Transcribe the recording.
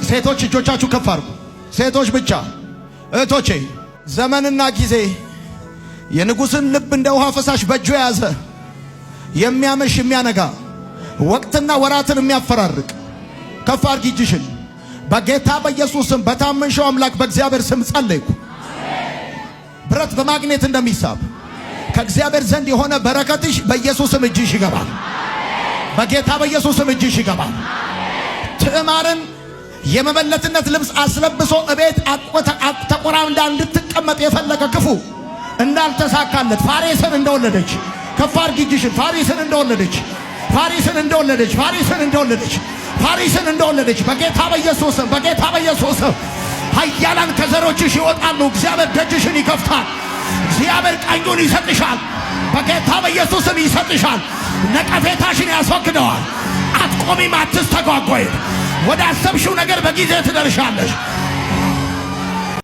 ሴቶች እጆቻችሁ ከፍ አድርጉ። ሴቶች ብቻ እህቶቼ፣ ዘመንና ጊዜ የንጉሥን ልብ እንደ ውሃ ፈሳሽ በእጁ የያዘ የሚያመሽ የሚያነጋ ወቅትና ወራትን የሚያፈራርቅ ከፍ አድርጊ እጅሽን። በጌታ በኢየሱስ ስም በታመንሽው አምላክ በእግዚአብሔር ስም ጸለይኩ። ብረት በማግኔት እንደሚሳብ ከእግዚአብሔር ዘንድ የሆነ በረከትሽ በኢየሱስ ስም እጅሽ ይገባል። በጌታ በኢየሱስ ስም እጅሽ ይገባል። ትዕማርን የመበለትነት ልብስ አስለብሶ እቤት ተቆራምዳ እንድትቀመጥ የፈለገ ክፉ እንዳልተሳካለት ፋሬስን እንደወለደች ከፍ አድርጊ እጅሽን። ፋሪስን እንደወለደች በጌታ በኢየሱስ ስም በጌታ በኢየሱስ ስም ኃያላን ከዘሮችሽ ይወጣሉ። እግዚአብሔር ደጅሽን ይከፍታል። እግዚአብሔር ቀኙን ይሰጥሻል። በጌታ በኢየሱስ ስም ይሰጥሻል። ነቀፌታሽን ያስወግደዋል። አትቆሚም፣ አትስተጓጎይም። ወደ አሰብሽው ነገር በጊዜ ትደርሻለሽ።